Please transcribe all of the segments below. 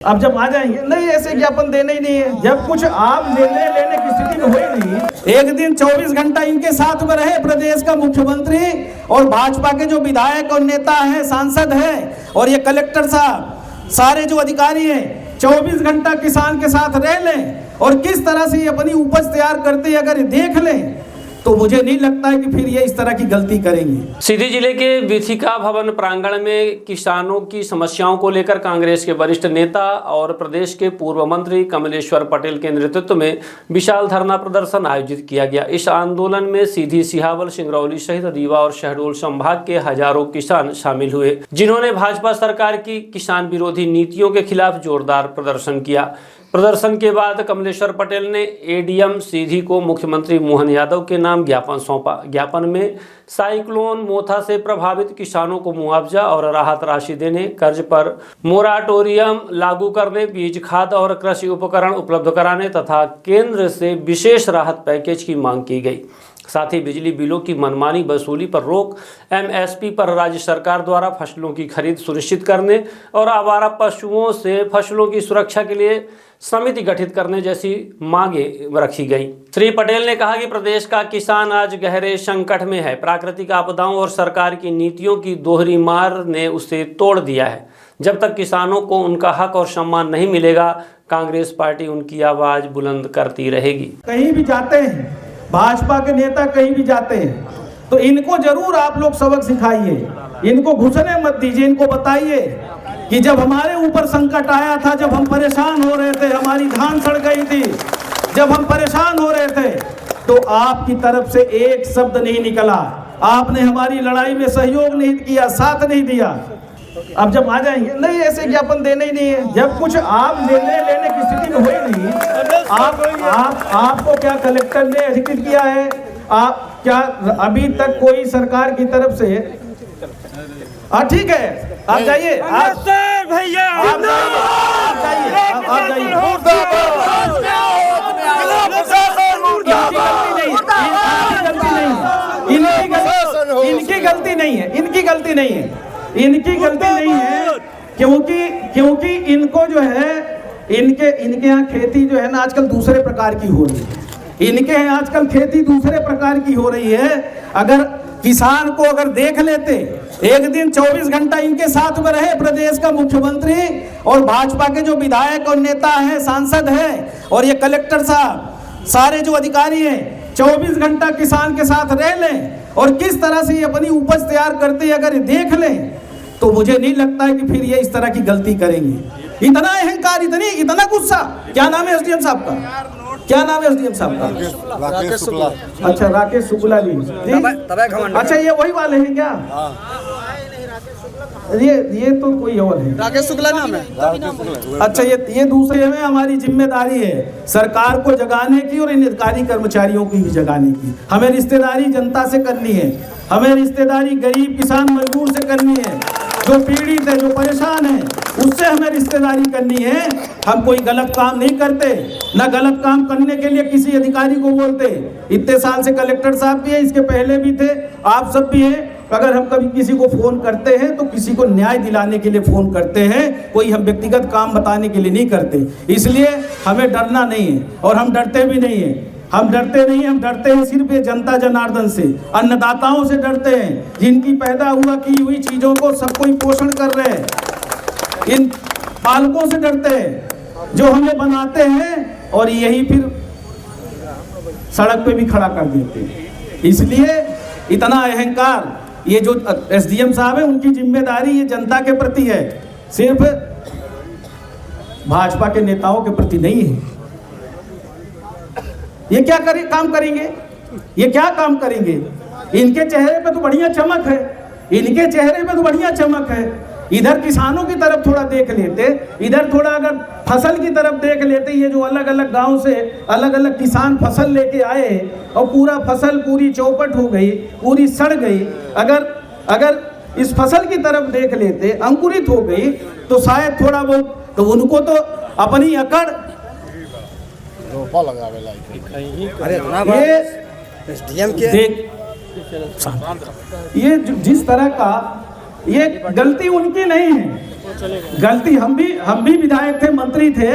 अब जब आ जाएंगे नहीं, ऐसे ज्ञापन देने ही नहीं है। जब कुछ आप लेने की स्थिति में हुई नहीं। एक दिन 24 घंटा इनके साथ में रहे प्रदेश का मुख्यमंत्री और भाजपा के जो विधायक और नेता हैं, सांसद हैं और ये कलेक्टर साहब, सारे जो अधिकारी हैं, 24 घंटा किसान के साथ रह लें और किस तरह से ये अपनी उपज तैयार करते हैं अगर ये देख लें तो मुझे नहीं लगता है कि फिर ये इस तरह की गलती करेंगे। सीधी जिले के विथिका भवन प्रांगण में किसानों की समस्याओं को लेकर कांग्रेस के वरिष्ठ नेता और प्रदेश के पूर्व मंत्री कमलेश्वर पटेल के नेतृत्व में विशाल धरना प्रदर्शन आयोजित किया गया। इस आंदोलन में सीधी, सिहावल, सिंगरौली सहित रीवा और शहडोल संभाग के हजारों किसान शामिल हुए, जिन्होंने भाजपा सरकार की किसान विरोधी नीतियों के खिलाफ जोरदार प्रदर्शन किया। प्रदर्शन के बाद कमलेश्वर पटेल ने एडीएम सीधी को मुख्यमंत्री मोहन यादव के नाम ज्ञापन सौंपा। ज्ञापन में साइक्लोन मोथा से प्रभावित किसानों को मुआवजा और राहत राशि देने, कर्ज पर मोराटोरियम लागू करने, बीज, खाद और कृषि उपकरण उपलब्ध कराने तथा केंद्र से विशेष राहत पैकेज की मांग की गई। साथ ही बिजली बिलों की मनमानी वसूली पर रोक, एमएसपी पर राज्य सरकार द्वारा फसलों की खरीद सुनिश्चित करने और आवारा पशुओं से फसलों की सुरक्षा के लिए समिति गठित करने जैसी मांगे रखी गई। श्री पटेल ने कहा कि प्रदेश का किसान आज गहरे संकट में है। प्राकृतिक आपदाओं और सरकार की नीतियों की दोहरी मार ने उसे तोड़ दिया है। जब तक किसानों को उनका हक और सम्मान नहीं मिलेगा, कांग्रेस पार्टी उनकी आवाज बुलंद करती रहेगी। कहीं भी जाते हैं, भाजपा के नेता कहीं भी जाते हैं तो इनको जरूर आप लोग सबक सिखाइए, इनको घुसने मत दीजिए, इनको बताइए कि जब हमारे ऊपर संकट आया था, जब हम परेशान हो रहे थे, हमारी धान सड़ गई थी, जब हम परेशान हो रहे थे तो आपकी तरफ से एक शब्द नहीं निकला, आपने हमारी लड़ाई में सहयोग नहीं किया, साथ नहीं दिया। अब जब आ जाएंगे नहीं, ऐसे ज्ञापन देने ही नहीं है। जब कुछ आप लेने की स्थिति में हुई नहीं, आपको क्या कलेक्टर ने अधिकृत किया है? आप क्या अभी तक कोई सरकार की तरफ से? ठीक है, आप जाइए, आप जाइए, इनकी गलती नहीं है, इनकी गलती नहीं है क्योंकि इनको जो है इनके यहाँ खेती जो है ना आजकल दूसरे प्रकार की हो रही है। इनके यहाँ आजकल खेती दूसरे प्रकार की हो रही है। अगर किसान को अगर देख लेते, एक दिन 24 घंटा इनके साथ में रहे प्रदेश का मुख्यमंत्री और भाजपा के जो विधायक और नेता हैं, सांसद हैं और ये कलेक्टर साहब, सारे जो अधिकारी हैं, 24 घंटा किसान के साथ रह लें और किस तरह से ये अपनी उपज तैयार करते हैं अगर देख लें तो मुझे नहीं लगता है कि फिर ये इस तरह की गलती करेंगे। इतना अहंकार, इतना गुस्सा। क्या नाम है एसडीएम साहब का? क्या नाम है एसडीएम साहब का? राकेश शुक्ला। अच्छा, राकेश शुक्ला जी। अच्छा, ये वही वाले हैं क्या? ये तो कोई और है। राकेश शुक्ला नाम है। अच्छा, ये दूसरे में हमारी जिम्मेदारी है सरकार को जगाने की और इन अधिकारी कर्मचारियों की भी जगाने की। हमें रिश्तेदारी जनता से करनी है, हमें रिश्तेदारी गरीब किसान मजदूर से करनी है, जो पीड़ित है, जो परेशान है, उससे हमें रिश्तेदारी करनी है। हम कोई गलत काम नहीं करते, ना गलत काम करने के लिए किसी अधिकारी को बोलते। इतने साल से कलेक्टर साहब भी है, इसके पहले भी थे, आप सब भी हैं। अगर हम कभी किसी को फोन करते हैं तो किसी को न्याय दिलाने के लिए फोन करते हैं, कोई हम व्यक्तिगत काम बताने के लिए नहीं करते। इसलिए हमें डरना नहीं है और हम डरते भी नहीं है। हम डरते हैं सिर्फ ये जनता जनार्दन से, अन्नदाताओं से डरते हैं, जिनकी पैदा हुआ की हुई चीजों को सब कोई पोषण कर रहे हैं। इन पालकों से डरते हैं जो हमें बनाते हैं और यही फिर सड़क पे भी खड़ा कर देते हैं। इसलिए इतना अहंकार, ये जो एसडीएम साहब है उनकी जिम्मेदारी ये जनता के प्रति है, सिर्फ भाजपा के नेताओं के प्रति नहीं है। ये क्या काम करेंगे? ये क्या काम करेंगे? इनके चेहरे पे तो बढ़िया चमक है, इधर किसानों की तरफ थोड़ा देख लेते, इधर थोड़ा अगर फसल की तरफ देख लेते। ये जो अलग अलग गांव से अलग अलग किसान फसल लेके आए और पूरा फसल पूरी चौपट हो गई, पूरी सड़ गई। अगर इस फसल की तरफ देख लेते, अंकुरित हो गई तो शायद थोड़ा बहुत तो उनको तो अपनी अकड़ ये जिस तरह का ये गलती उनकी नहीं है, गलती हम भी विधायक थे, मंत्री थे,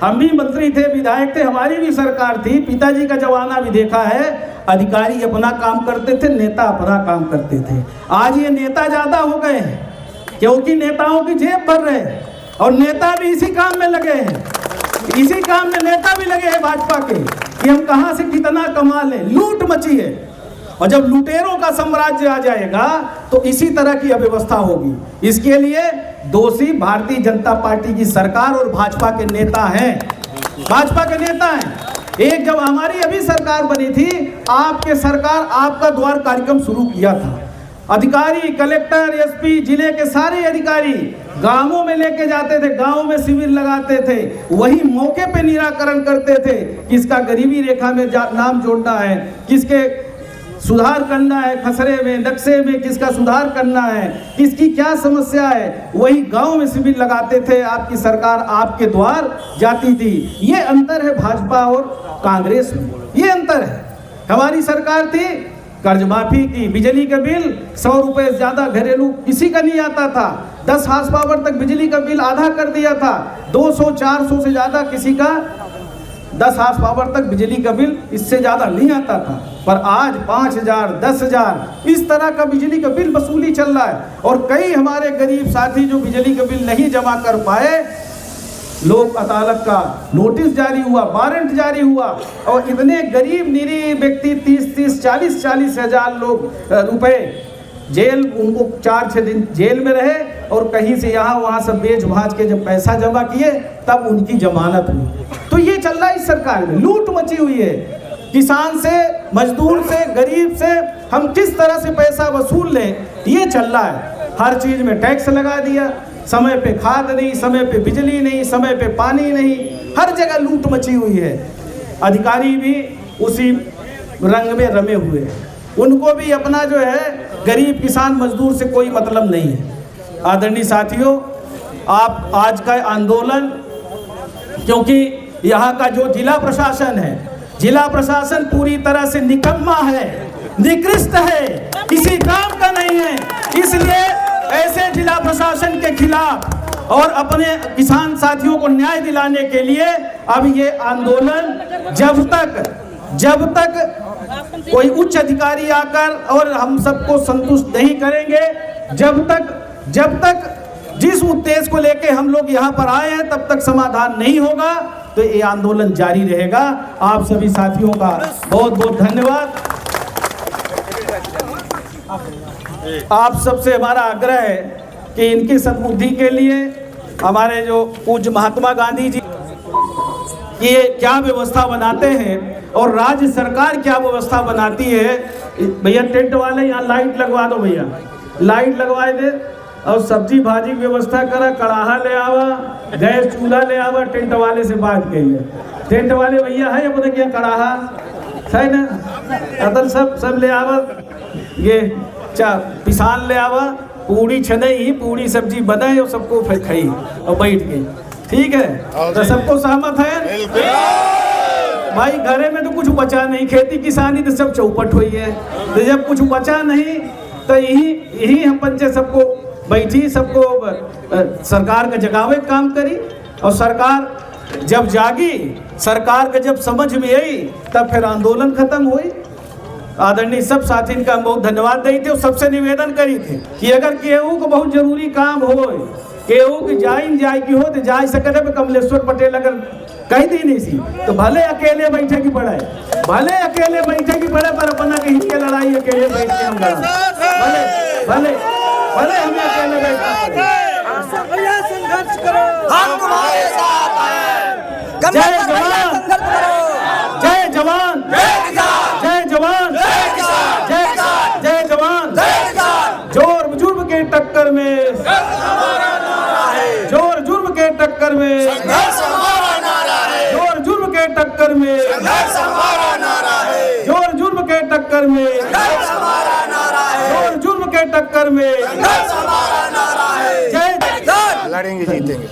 हम भी मंत्री थे, विधायक थे, हमारी भी सरकार थी, पिताजी का जमाना भी देखा है। अधिकारी अपना काम करते थे, नेता अपना काम करते थे। आज ये नेता ज्यादा हो गए हैं क्योंकि नेताओं की जेब भर रहे हैं और नेता भी इसी काम में लगे हैं, इसी काम में नेता भी लगे हैं भाजपा के कि हम कहां से कितना कमा लें। लूट मची है और जब लुटेरों का साम्राज्य आ जाएगा तो इसी तरह की अव्यवस्था होगी। इसके लिए दोषी भारतीय जनता पार्टी की सरकार और भाजपा के नेता हैं, भाजपा के नेता हैं। एक जब हमारी अभी सरकार बनी थी, आपके सरकार आपका द्वार कार्यक्रम शुरू किया था। अधिकारी, कलेक्टर, एसपी, जिले के सारे अधिकारी गांवों में लेके जाते थे, गांव में शिविर लगाते थे, वही मौके पे निराकरण करते थे। किसका गरीबी रेखा में नाम जोड़ना है, किसके सुधार करना है, खसरे में, नक्शे में किसका सुधार करना है, किसकी क्या समस्या है, वही गांव में शिविर लगाते थे। आपकी सरकार आपके द्वार जाती थी। ये अंतर है भाजपा और कांग्रेस में, ये अंतर है। हमारी सरकार थी, कर्ज माफी की, बिजली का बिल 100 रुपए ज्यादा घरेलू किसी का नहीं आता था। 10 हार्स पावर तक बिजली का बिल आधा कर दिया था। 200-400 से ज्यादा किसी का 10 हार्स पावर तक बिजली का बिल इससे ज्यादा नहीं आता था। पर आज 5,000, 10,000 इस तरह का बिजली का बिल वसूली चल रहा है। और कई हमारे गरीब साथी जो बिजली का बिल नहीं जमा कर पाए, लोक अदालत का नोटिस जारी हुआ, वारंट जारी हुआ और इतने गरीब निरीह व्यक्ति 30-30, 40-40 हजार रुपए जेल, उनको 4-6 दिन जेल में रहे और कहीं से यहाँ वहाँ सब बेच भाज के जब पैसा जमा किए तब उनकी जमानत हुई। तो ये चल रहा है इस सरकार में, लूट मची हुई है। किसान से, मजदूर से, गरीब से हम किस तरह से पैसा वसूल लें, ये चल रहा है। हर चीज में टैक्स लगा दिया, समय पे खाद नहीं, समय पे बिजली नहीं, समय पे पानी नहीं, हर जगह लूट मची हुई है। अधिकारी भी उसी रंग में रमे हुए हैं, उनको भी अपना जो है गरीब किसान मजदूर से कोई मतलब नहीं है। आदरणीय साथियों, आप आज का आंदोलन, क्योंकि यहाँ का जो जिला प्रशासन है, जिला प्रशासन पूरी तरह से निकम्मा है, निकृष्ट है, किसी काम का नहीं है। इसलिए ऐसे जिला प्रशासन के खिलाफ और अपने किसान साथियों को न्याय दिलाने के लिए अब ये आंदोलन जब तक कोई उच्च अधिकारी आकर और हम सबको संतुष्ट नहीं करेंगे, जब तक जिस उद्देश्य को लेके हम लोग यहाँ पर आए हैं तब तक समाधान नहीं होगा, तो ये आंदोलन जारी रहेगा। आप सभी साथियों का बहुत बहुत धन्यवाद। आप सबसे हमारा आग्रह है कि इनकी सद्बुद्धि के लिए हमारे जो पूज्य महात्मा गांधी जी ये क्या व्यवस्था बनाते हैं और राज्य सरकार क्या व्यवस्था बनाती है। भैया टेंट वाले यहाँ लाइट लगवा दो, भैया लाइट लगवा दे और सब्जी भाजी की व्यवस्था करा, कड़ाहा ले आवा, गैस चूल्हा ले आवा। टेंट वाले से बात कहिए, टेंट वाले भैया है अपने क्या कड़ाहा है ना, अदल सब ले आवा, ये पिसान ले आवा, पूड़ी छनई, पूड़ी सब्जी बनाए और सबको फिर खाई और बैठ के, ठीक है। तो सबको सहमत है भाई। घरे में तो कुछ बचा नहीं, खेती किसानी तो सब चौपट हुई है। तो जब कुछ बचा नहीं तो यही हम पंचे सबको बैठी, सबको सरकार का जगावे काम करी। और सरकार जब जागी, सरकार के जब समझ में आई तब फिर आंदोलन खत्म हुई। आदरणीय सब साथी का बहुत धन्यवाद दी थे और सबसे निवेदन करी थे कि अगर केहू को बहुत जरूरी काम हो, केहू की जाए की हो तो जा सके। कमलेश्वर पटेल अगर कह दी नहीं सी तो भले अकेले बैठे की पड़े, भले अकेले बैठे की पड़े, पर अपना कहीं की लड़ाई अकेले बैठ के हम लड़ा, भले हमें अकेले बैठना पड़े। संघर्ष करो, हम तुम्हारे साथ हैं। जय जवान, जय जवान, जय जवान, जय जवान। जोर जुर्म के टक्कर में, जोर जुर्म के टक्कर में, जोर जुर्म के टक्कर में, जोर जुर्म के टक्कर में, जोर जुर्म के टक्कर में। लड़ेंगे जीतेंगे,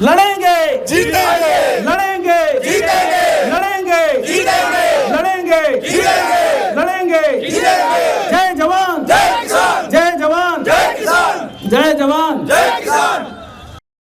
लड़ेंगे जीतेंगे, लड़ेंगे जीतेंगे, लड़ेंगे जीतेंगे, लड़ेंगे जीतेंगे, लड़ेंगे।